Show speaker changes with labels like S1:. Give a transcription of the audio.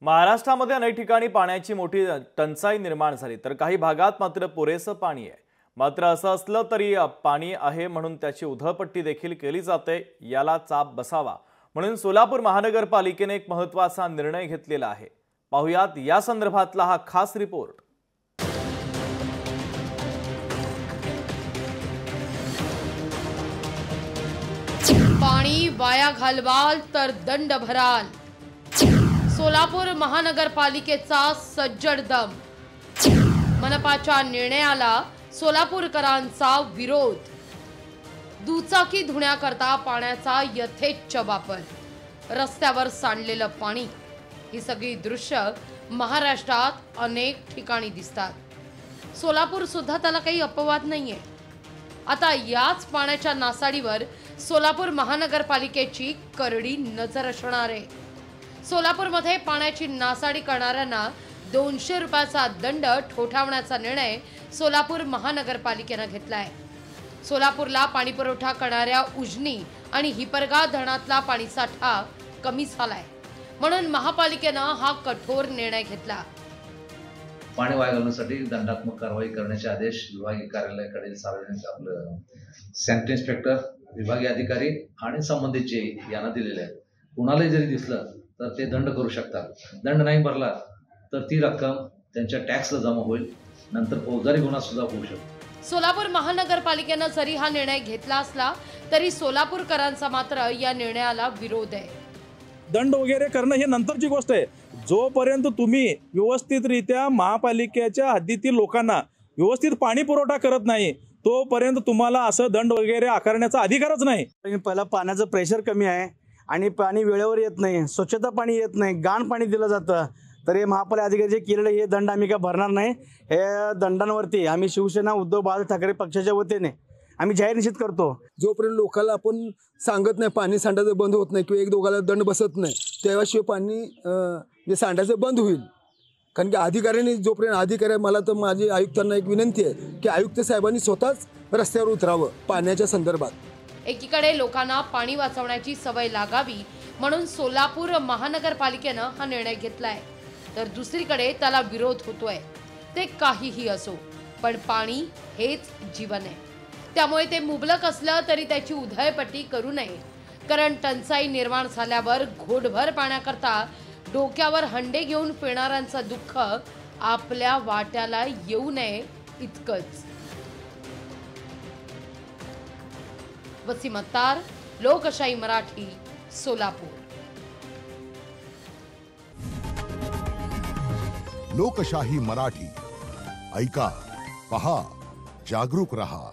S1: महाराष्ट्रामध्ये अनेक ठिकाणी पाण्याची मोठी टंचाई निर्माण झाली तर काही भागात मात्र पुरेसं पाणी आहे। मात्र असं असलं तरी पाणी आहे म्हणून त्याची उधळपट्टी देखील केली जाते। याला चाप बसावा म्हणून सोलापूर महानगरपालिकेने एक महत्त्वाचा निर्णय घेतलेला आहे। पाहुयात या संदर्भातला हा खास रिपोर्ट।
S2: पाणी वाया घालवाल तर दंड भराल, सोलापूर महानगरपालिकेचा सज्जड दम। मनपाच्या निर्णयाला सोलापूरकरांचा विरोध। दुचाकी धुण्याकरता पाण्याचा यथेच्छ वापर, रस्त्यावर सांडलेलं पाणी, ही सगळी दृश्य महाराष्ट्रात अनेक ठिकाणी दिसतात। सोलापूर सुद्धा त्याला काही अपवाद नाहीये। आता याच पाण्याच्या नासाडीवर सोलापूर महानगरपालिकेची करडी नजर असणार आहे। सोलापूरमध्ये पाण्याची नासाडी करणाऱ्यांना 200 रुपयाचा दंड ठोठावण्याचा निर्णय सोलापूर महानगरपालिकेने घेतलाय। सोलापूरला पाणी पुरवठा करणाऱ्या उजनी आणि हिपरगा धरणातला पाणीसाठा कमी झालाय, म्हणून महापालिकेने हा कठोर निर्णय घेतला।
S3: पाणी वाया घालवण्यासाठी दंडात्मक कारवाई करण्याचे आदेश विभागीय कार्यालयाकडील सार्वजनिक आपलं सॅनिटरी इन्स्पेक्टर, विभागीय अधिकारी आणि संबंधित जे यांना दिलेले आहेत। कुणालाही जरी दिसलं तर ते दंड करू शकतात। दंड नाही भरला तर ती रक्कम त्यांच्या टॅक्सला जमा होईल, नंतर फौजदारी गुन्हा सुद्धा होऊ शकतो।
S2: सोलापूर महानगरपालिकेने जरी हा निर्णय घेतला असला तरी सोलापूरकरांचा मात्र या निर्णयाला विरोध आहे।
S4: दंड वगैरे करणं हे नंतरची गोष्ट आहे। जोपर्यंत तुम्ही व्यवस्थितरित्या महापालिकेच्या हद्दीतील लोकांना व्यवस्थित पाणी पुरवठा करत नाही तोपर्यंत तुम्हाला असं दंड वगैरे आकारण्याचा अधिकारच नाही।
S5: पहिला पाण्याचं प्रेशर कमी आहे आणि पाणी वेळेवर येत नाही, स्वच्छता पाणी येत नाही, घाण पाणी दिलं जातं। तर हे महापालिका अधिकारी जे केलेले हे दंड आम्ही काय भरणार नाही। हे दंडांवरती आम्ही शिवसेना उद्धव बाळासाहेब ठाकरे पक्षाच्या वतीने आम्ही जाहीर निश्चित करतो।
S6: जोपर्यंत लोकांना आपण सांगत नाही पाणी सांडायचं बंद होत नाही किंवा एक दोघाला दंड बसत नाही त्याशिवाय पाणी जे सांडायचं बंद होईल। कारण की अधिकाऱ्यांनी जोपर्यंत अधिकारी मला तर माझी आयुक्तांना एक विनंती आहे की आयुक्त साहेबांनी स्वतःच रस्त्यावर उतरावं पाण्याच्या संदर्भात।
S2: एकीकडे लोकांना पाणी वाचवण्याची सवय लागावी म्हणून सोलापूर महानगरपालिकेने हा निर्णय घेतलाय, तर दुसरीकडे त्याला विरोध होतोय। ते काहीही असो पण पाणी हेच जीवन आहे, त्यामुळे ते मुबलक असलं तरी त्याची उधळपट्टी करू नये। कारण टंचाई निर्माण झाल्यावर घोटभर पाण्याकरता डोक्यावर हंडे घेऊन फिरणाऱ्यांचं दुःख आपल्या वाट्याला येऊ नये इतकंच। वसीम अत्तार, लोकशाही मराठी, सोलापूर।
S7: लोकशाही मराठी ऐका, पहा, जागरूक रहा।